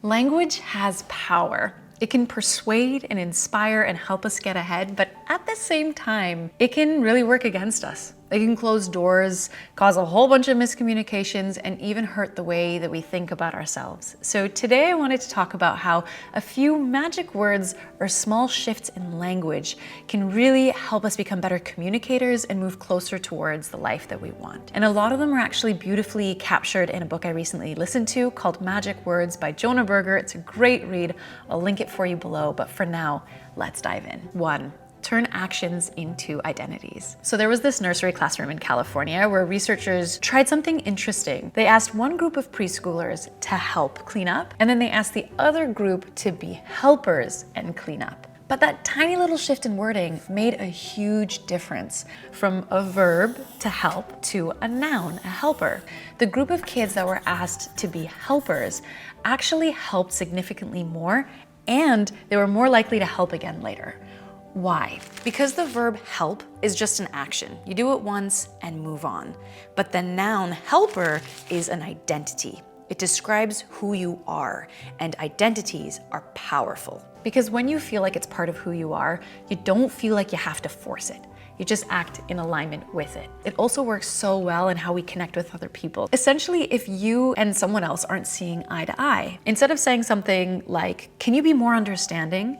Language has power. It can persuade and inspire and help us get ahead, but at the same time, it can really work against us. It can close doors, cause a whole bunch of miscommunications, and even hurt the way that we think about ourselves. So today I wanted to talk about how a few magic words or small shifts in language can really help us become better communicators and move closer towards the life that we want. And a lot of them are actually beautifully captured in a book I recently listened to called Magic Words by Jonah Berger. It's a great read. I'll link it for you below, but for now, let's dive in. 1. Turn actions into identities. So there was this nursery classroom in California where researchers tried something interesting. They asked one group of preschoolers to help clean up, and then they asked the other group to be helpers and clean up. But that tiny little shift in wording made a huge difference, from a verb to help to a noun, a helper. The group of kids that were asked to be helpers actually helped significantly more, and they were more likely to help again later. Why? Because the verb help is just an action. You do it once and move on. But the noun helper is an identity. It describes who you are, and identities are powerful. Because when you feel like it's part of who you are, you don't feel like you have to force it. You just act in alignment with it. It also works so well in how we connect with other people. Essentially, if you and someone else aren't seeing eye to eye, instead of saying something like, "Can you be more understanding?"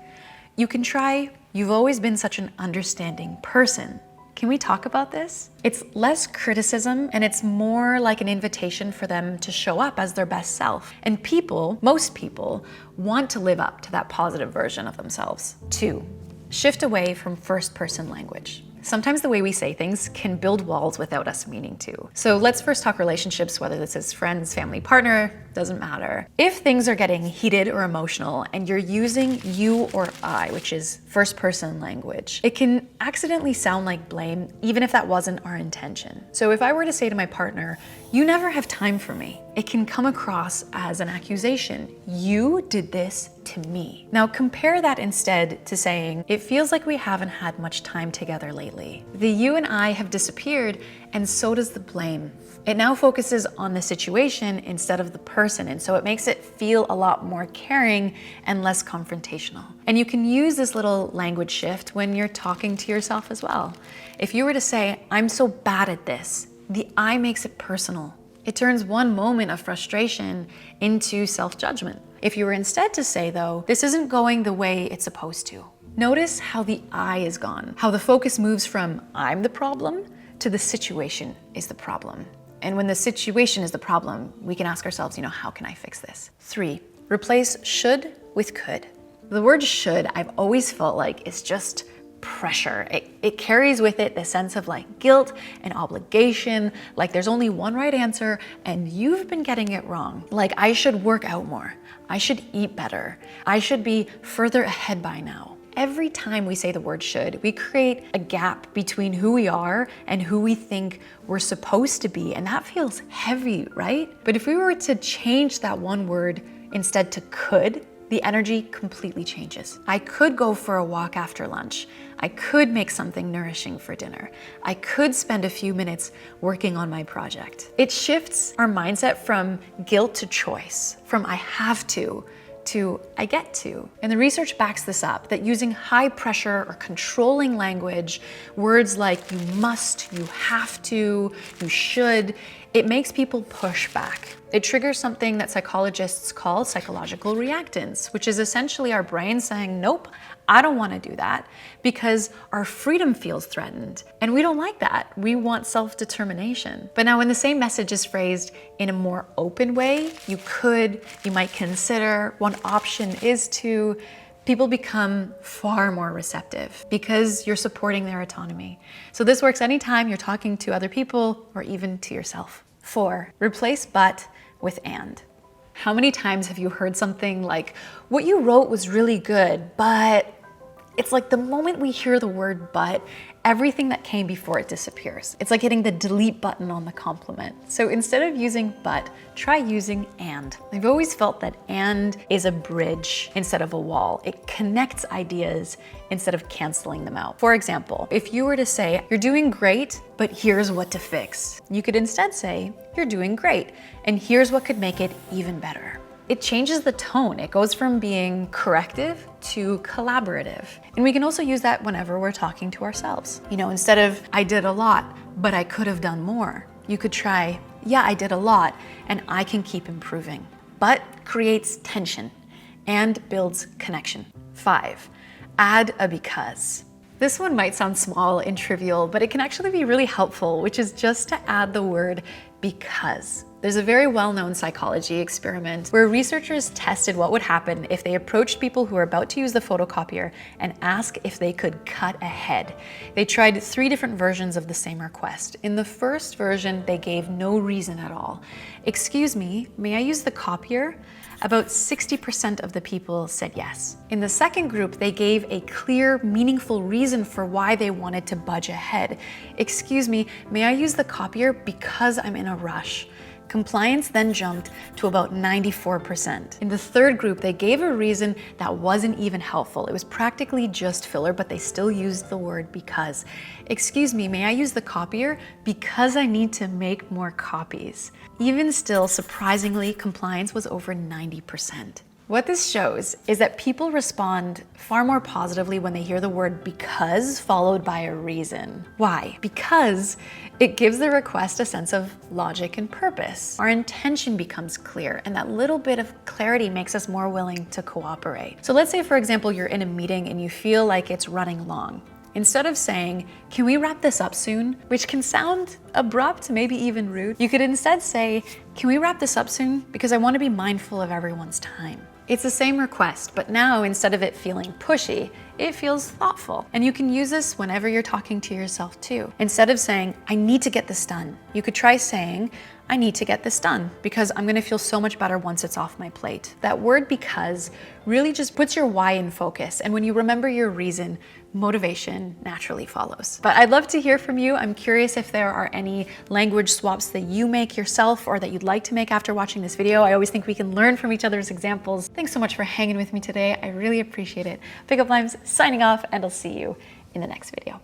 you can try, "You've always been such an understanding person. Can we talk about this?" It's less criticism and it's more like an invitation for them to show up as their best self. And people, most people, want to live up to that positive version of themselves. 2, shift away from first person language. Sometimes the way we say things can build walls without us meaning to. So let's first talk relationships, whether this is friends, family, partner, doesn't matter. If things are getting heated or emotional and you're using you or I, which is first person language, it can accidentally sound like blame, even if that wasn't our intention. So if I were to say to my partner, "You never have time for me," it can come across as an accusation. "You did this to me." Now compare that instead to saying, "It feels like we haven't had much time together lately. The you and I have disappeared, and so does the blame." It now focuses on the situation instead of the person, and so it makes it feel a lot more caring and less confrontational. And you can use this little language shift when you're talking to yourself as well. If you were to say, "I'm so bad at this," the I makes it personal. It turns one moment of frustration into self-judgment. If you were instead to say, though, "This isn't going the way it's supposed to," notice how the I is gone, how the focus moves from "I'm the problem" to "the situation is the problem." And when the situation is the problem, we can ask ourselves, how can I fix this? 3, replace should with could. The word should, I've always felt like, is just pressure. It carries with it the sense of like guilt and obligation, like there's only one right answer and you've been getting it wrong. Like I should work out more, I should eat better, I should be further ahead by now. Every time we say the word should, we create a gap between who we are and who we think we're supposed to be, and that feels heavy, right? But if we were to change that one word instead to could, the energy completely changes. I could go for a walk after lunch. I could make something nourishing for dinner. I could spend a few minutes working on my project. It shifts our mindset from guilt to choice, from I have to I get to. And the research backs this up, that using high pressure or controlling language, words like you must, you have to, you should, it makes people push back. It triggers something that psychologists call psychological reactance, which is essentially our brain saying, nope, I don't want to do that, because our freedom feels threatened. And we don't like that. We want self-determination. But now when the same message is phrased in a more open way, you might consider, one option is to, people become far more receptive because you're supporting their autonomy. So this works anytime you're talking to other people or even to yourself. 4, replace but with and. How many times have you heard something like, "What you wrote was really good, but..." It's like the moment we hear the word but, everything that came before it disappears. It's like hitting the delete button on the compliment. So instead of using but, try using and. I've always felt that and is a bridge instead of a wall. It connects ideas instead of canceling them out. For example, if you were to say, "You're doing great, but here's what to fix," you could instead say, "You're doing great, and here's what could make it even better." it changes the tone. It goes from being corrective to collaborative. And we can also use that whenever we're talking to ourselves. You know, instead of, I did a lot, but I could have done more, you could try, yeah, I did a lot and I can keep improving. But creates tension and builds connection. 5, add a because. This one might sound small and trivial, but it can actually be really helpful, which is just to add the word because. There's a very well-known psychology experiment where researchers tested what would happen if they approached people who were about to use the photocopier and asked if they could cut ahead. They tried 3 different versions of the same request. In the first version, they gave no reason at all. Excuse me, may I use the copier? About 60% of the people said yes. In the second group, they gave a clear, meaningful reason for why they wanted to budge ahead. Excuse me, may I use the copier because I'm in a rush? Compliance then jumped to about 94%. In the third group, they gave a reason that wasn't even helpful. It was practically just filler, but they still used the word because. Excuse me, may I use the copier? Because I need to make more copies. Even still, surprisingly, compliance was over 90%. What this shows is that people respond far more positively when they hear the word because followed by a reason. Why? Because it gives the request a sense of logic and purpose. Our intention becomes clear, and that little bit of clarity makes us more willing to cooperate. So let's say, for example, you're in a meeting and you feel like it's running long. Instead of saying, can we wrap this up soon? Which can sound abrupt, maybe even rude. You could instead say, can we wrap this up soon? Because I want to be mindful of everyone's time. It's the same request, but now instead of it feeling pushy, it feels thoughtful. And you can use this whenever you're talking to yourself too. Instead of saying, I need to get this done, you could try saying, I need to get this done because I'm gonna feel so much better once it's off my plate. That word because really just puts your why in focus. And when you remember your reason, motivation naturally follows. But I'd love to hear from you. I'm curious if there are any language swaps that you make yourself or that you'd like to make after watching this video. I always think we can learn from each other's examples. Thanks so much for hanging with me today. I really appreciate it. Pick Up Limes signing off, and I'll see you in the next video.